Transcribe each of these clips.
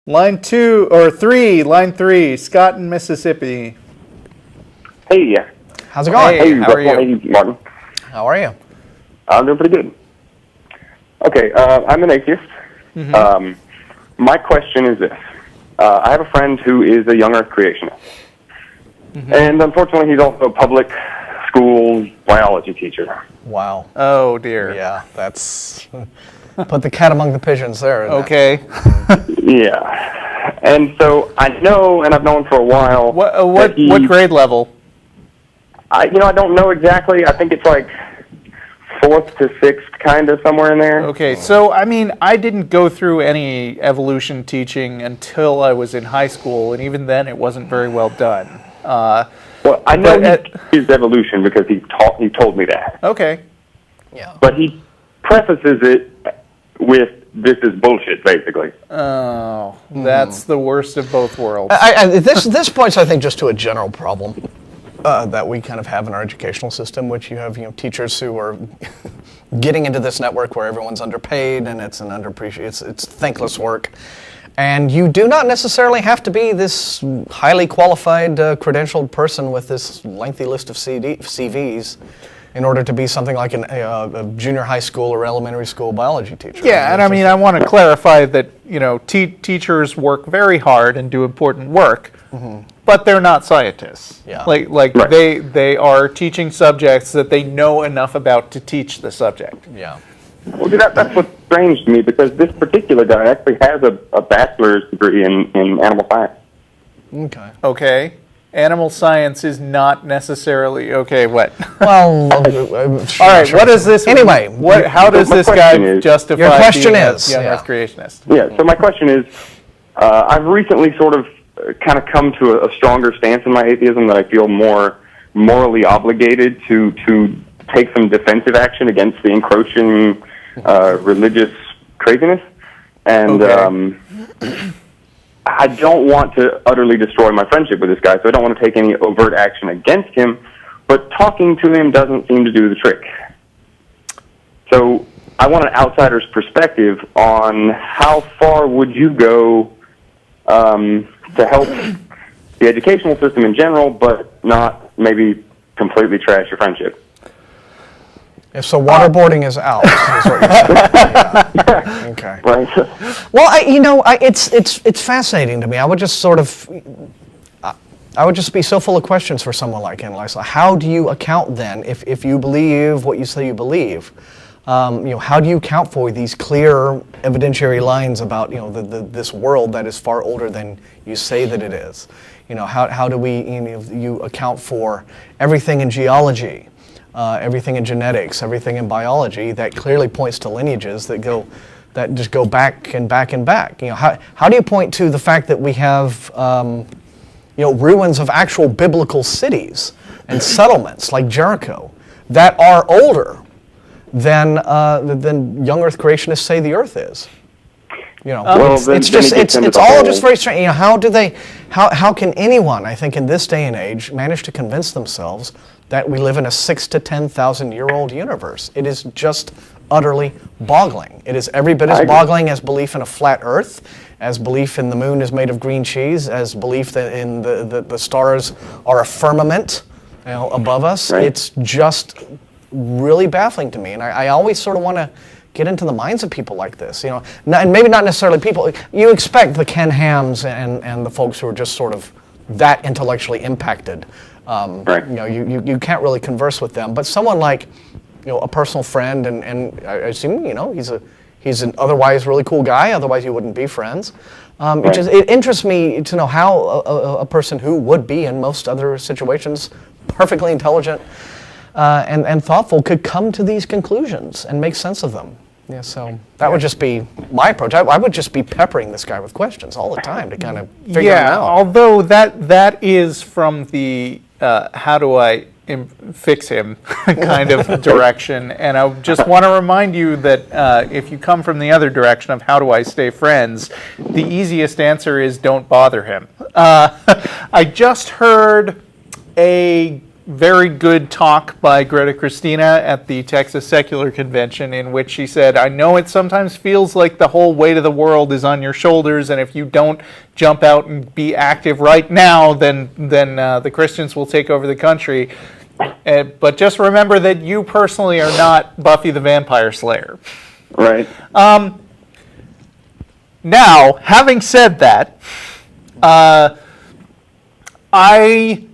Line 2 or 3, line 3, Scott in Mississippi. Hey. How's it going? Hey, how are you? Hey, Martin. How are you? I'm doing pretty good. Okay, I'm an atheist. Mm-hmm. My question is this. I have a friend who is a young earth creationist. Mm-hmm. And unfortunately, he's also a public school biology teacher. Wow. Oh, dear. Yeah, that's... Put the cat among the pigeons there. Okay. Yeah. And so I know, and I've known for a while... What grade level? I don't know exactly. I think it's like 4th to 6th, kind of, somewhere in there. Okay, so, I mean, I didn't go through any evolution teaching until I was in high school, and even then it wasn't very well done. Well, I know he is evolution because he told me that. Okay. Yeah. But he prefaces it with, this is bullshit, basically. Oh, that's the worst of both worlds. This points, I think, just to a general problem that we kind of have in our educational system, which you have, teachers who are getting into this network where everyone's underpaid and it's an underappreciated, it's thankless work. And you do not necessarily have to be this highly qualified, credentialed person with this lengthy list of CVs in order to be something like a junior high school or elementary school biology teacher. Yeah, and I mean, I want to clarify that, teachers work very hard and do important work, but they're not scientists. Yeah. Like Right. they are teaching subjects that they know enough about to teach the subject. Yeah. Well, that's what's strange to me, because this particular guy actually has a bachelor's degree in animal science. Okay. Okay. Animal science is not necessarily okay. What? Well, All right. What is this? Anyway, how does my this guy question is- justify Your question being is, a young yeah. Earth creationist? Yeah, so my question is, I've recently sort of kind of come to a stronger stance in my atheism that I feel more morally obligated to take some defensive action against the encroaching religious craziness. And Okay. I don't want to utterly destroy my friendship with this guy, so I don't want to take any overt action against him, but talking to him doesn't seem to do the trick. So I want an outsider's perspective on how far would you go to help the educational system in general, but not maybe completely trash your friendship. So waterboarding is out, is what you're saying. Yeah. Okay. Right? Well, it's fascinating to me. I would just be so full of questions for someone like him. Like, so how do you account then, if you believe what you say you believe? How do you account for these clear evidentiary lines about this world that is far older than you say that it is? How do we you account for everything in geology? Everything in genetics, everything in biology that clearly points to lineages that just go back and back and back. How do you point to the fact that we have ruins of actual biblical cities and settlements like Jericho that are older than young Earth creationists say the Earth is? It's all just very strange. How can anyone, I think, in this day and age, manage to convince themselves that we live in a 6,000 to 10,000 year old universe? It is just utterly boggling. It is every bit as boggling as belief in a flat Earth, as belief in the moon is made of green cheese, as belief that in the stars are a firmament above us. Right. It's just really baffling to me, and I always sort of want to get into the minds of people like this, and maybe not necessarily people. You expect the Ken Hams and the folks who are just sort of that intellectually impacted. Right. You can't really converse with them, but someone like, a personal friend, and I assume, he's an otherwise really cool guy. Otherwise, you wouldn't be friends. Right. It interests me to know how a person who would be in most other situations perfectly intelligent and thoughtful could come to these conclusions and make sense of them. Yeah, so that would just be my approach. I would just be peppering this guy with questions all the time to kind of figure him out. Although that is from the how do I fix him kind of direction, and I just want to remind you that if you come from the other direction of how do I stay friends, the easiest answer is don't bother him. I just heard a very good talk by Greta Christina at the Texas Secular Convention, in which she said, I know it sometimes feels like the whole weight of the world is on your shoulders, and if you don't jump out and be active right now, then the Christians will take over the country. But just remember that you personally are not Buffy the Vampire Slayer. Right. Now, having said that, I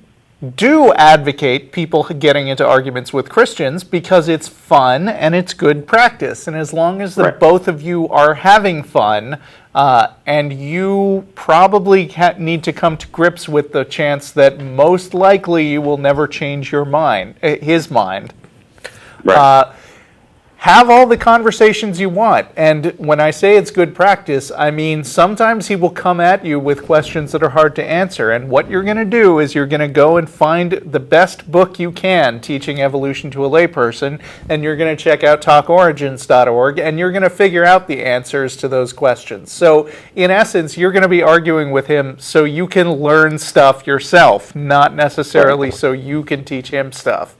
do advocate people getting into arguments with Christians because it's fun and it's good practice. And as long as the both of you are having fun, and you probably need to come to grips with the chance that most likely you will never change your mind, his mind. Right. Have all the conversations you want. And when I say it's good practice, I mean sometimes he will come at you with questions that are hard to answer. And what you're going to do is you're going to go and find the best book you can teaching evolution to a layperson, and you're going to check out talkorigins.org, and you're going to figure out the answers to those questions. So in essence, you're going to be arguing with him so you can learn stuff yourself, not necessarily so you can teach him stuff.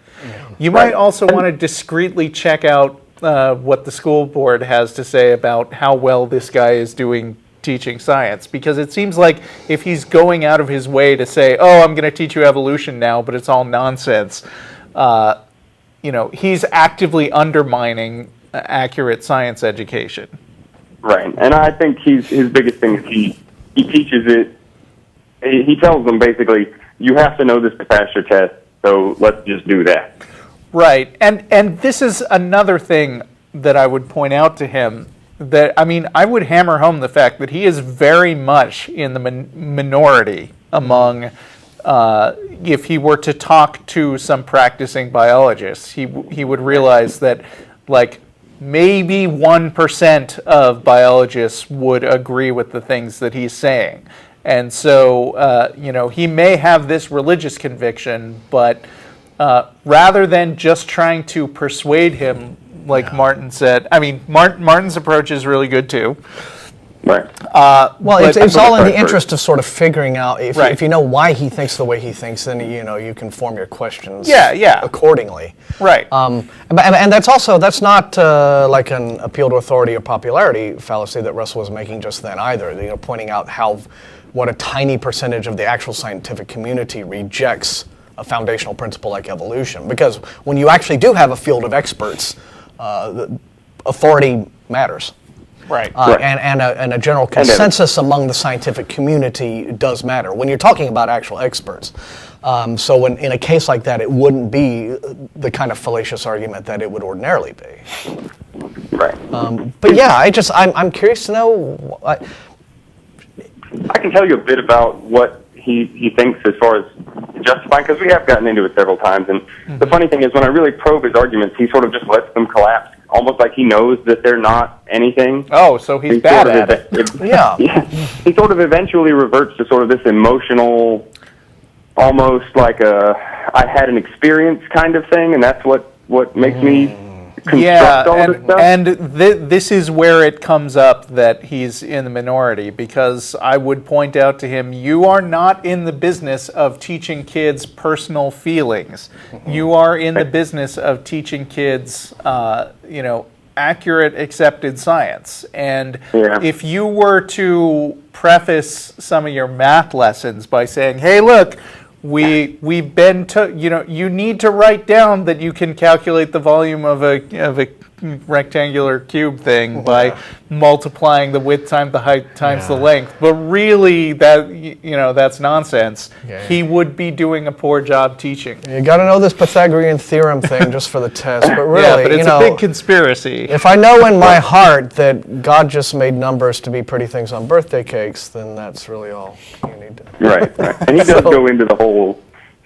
You might also want to discreetly check out what the school board has to say about how well this guy is doing teaching science, because it seems like if he's going out of his way to say, oh, I'm going to teach you evolution now, but it's all nonsense, he's actively undermining accurate science education. Right. And I think his biggest thing is he teaches it, he tells them basically, you have to know this to pass your test, so let's just do that. Right, and this is another thing that I would point out to him, that, I mean, I would hammer home the fact that he is very much in the minority among, if he were to talk to some practicing biologists, he would realize that, like, maybe 1% of biologists would agree with the things that he's saying. And so, he may have this religious conviction, but rather than just trying to persuade him, like Martin said, I mean, Martin's approach is really good too. Right. Well, it's all in the interest of sort of figuring out, if you know why he thinks the way he thinks, then you can form your questions accordingly. Right. And that's not like an appeal to authority or popularity fallacy that Russell was making just then either. Pointing out what a tiny percentage of the actual scientific community rejects a foundational principle like evolution. Because when you actually do have a field of experts, authority matters. Right. And a general consensus among the scientific community does matter when you're talking about actual experts. So when in a case like that, it wouldn't be the kind of fallacious argument that it would ordinarily be. Right. But yeah, I'm curious to know. I can tell you a bit about what he thinks as far as justifying, because we have gotten into it several times. And the funny thing is, when I really probe his arguments, he sort of just lets them collapse, almost like he knows that they're not anything. Oh, so he's bad at it. Yeah. He sort of eventually reverts to sort of this emotional, almost like I had an experience kind of thing, and that's what makes me construct all this stuff. And this is where it comes up that he's in the minority, because I would point out to him, you are not in the business of teaching kids personal feelings. You are in the business of teaching kids, accurate, accepted science. And if you were to preface some of your math lessons by saying, hey, look, we've been to, you need to write down that you can calculate the volume of a rectangular cube thing by multiplying the width times the height times the length. But really, that's nonsense. He would be doing a poor job teaching. You got to know this Pythagorean theorem thing just for the test. But really, but it's a big conspiracy. If I know in my heart that God just made numbers to be pretty things on birthday cakes, then that's really all you need to. Right. And he does go into the whole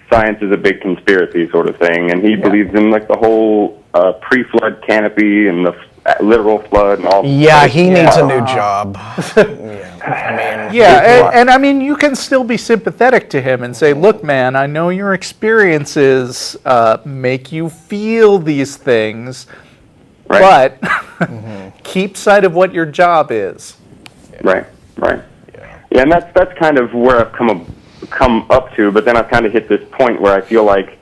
science is a big conspiracy sort of thing, and he believes in like the whole pre-flood canopy and the literal flood and all. Yeah, he needs a new job. And I mean, you can still be sympathetic to him and say, look, man, I know your experiences make you feel these things, but keep sight of what your job is. Right. Yeah, and that's kind of where I've come up to, but then I've kind of hit this point where I feel like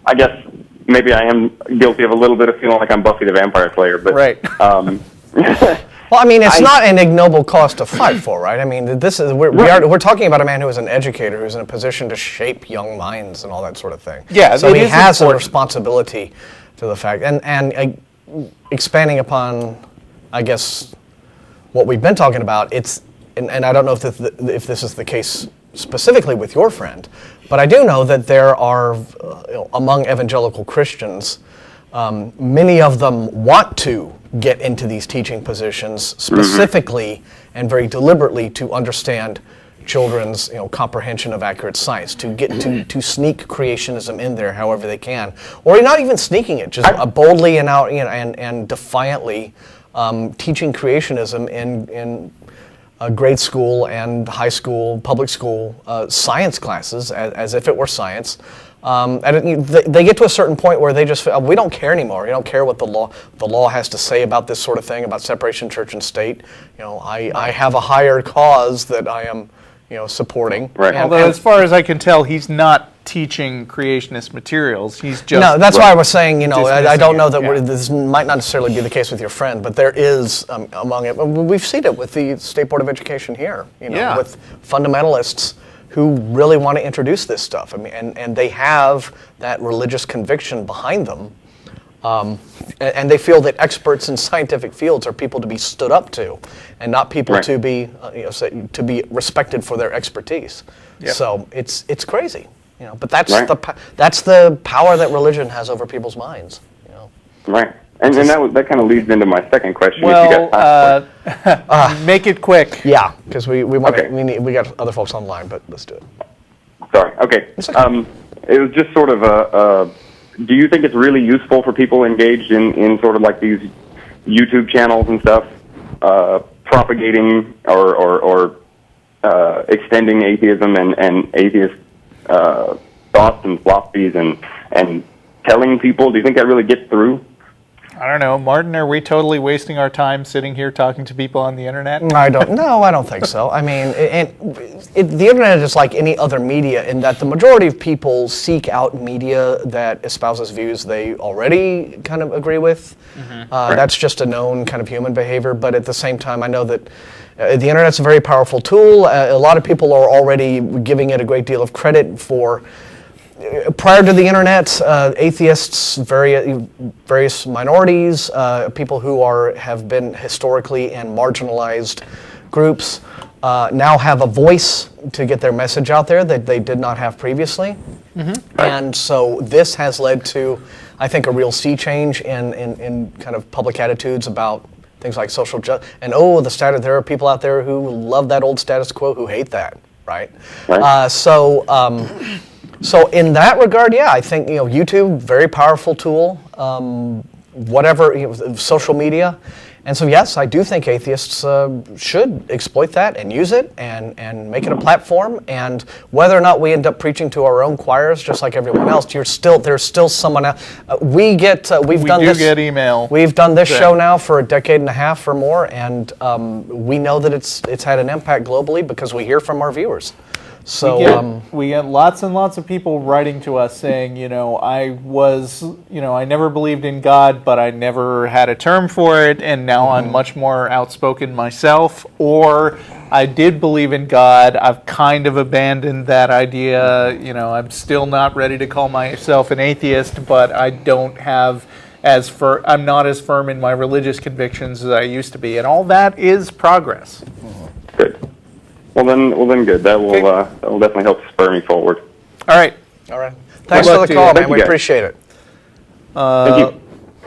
I guess maybe I am guilty of a little bit of feeling like I'm Buffy the Vampire Slayer, but Right. Well, I mean, it's not an ignoble cause to fight for, right? I mean, this is we're talking about a man who is an educator, who's in a position to shape young minds and all that sort of thing. Yeah, so it he is has a important. responsibility to the fact, and expanding upon, I guess, what we've been talking about. And I don't know if this is the case specifically with your friend, but I do know that there are among evangelical Christians. Many of them want to get into these teaching positions specifically and very deliberately to understand children's comprehension of accurate science, to get to sneak creationism in there however they can, or not even sneaking it, just boldly and out and defiantly teaching creationism in grade school and high school, public school science classes as if it were science. And they get to a certain point where they just feel, we don't care anymore. We don't care what the law has to say about this sort of thing, about separation of church and state. I have a higher cause that I am supporting. Right. Although, as far as I can tell, he's not teaching creationist materials. He's just no. That's why I was saying, I don't know that dismissing it, this might not necessarily be the case with your friend, but there is among it. We've seen it with the State Board of Education here. Yeah. With fundamentalists who really want to introduce this stuff. I mean, and they have that religious conviction behind them. And they feel that experts in scientific fields are people to be stood up to, and not people to be to be respected for their expertise. Yep. So it's crazy, But that's the power that religion has over people's minds. Right. And that kind of leads into my second question. Well, make it quick. Yeah, because we want Okay. we got other folks online, but let's do it. Sorry. Okay. It was just sort of do you think it's really useful for people engaged in sort of like these YouTube channels and stuff, propagating or extending atheism and atheist thoughts and philosophies and telling people? Do you think that really gets through? I don't know, Martin, are we totally wasting our time sitting here talking to people on the internet? I don't think so. I mean, the internet is like any other media in that the majority of people seek out media that espouses views they already kind of agree with. That's just a known kind of human behavior, but at the same time, I know that the internet's a very powerful tool. A lot of people are already giving it a great deal of credit for. Prior to the internet, atheists, various minorities, people who have been historically and marginalized groups, now have a voice to get their message out there that they did not have previously. And so this has led to, I think, a real sea change in kind of public attitudes about things like social justice. And there are people out there who love that old status quo who hate that, right? So in that regard, yeah, I think YouTube, very powerful tool. Social media, and so yes, I do think atheists should exploit that and use it and make it a platform. And whether or not we end up preaching to our own choirs, just like everyone else, there's still someone else. We get email. We've done this show now for a decade and a half or more, and we know that it's had an impact globally because we hear from our viewers. So we get lots and lots of people writing to us saying, I never believed in God, but I never had a term for it, and now I'm much more outspoken myself. Or I did believe in God, I've kind of abandoned that idea. I'm still not ready to call myself an atheist, but I don't have I'm not as firm in my religious convictions as I used to be, and all that is progress. Good. Well then, good. That will definitely help spur me forward. All right. Thanks for the call, man. We guys. appreciate it. Thank you.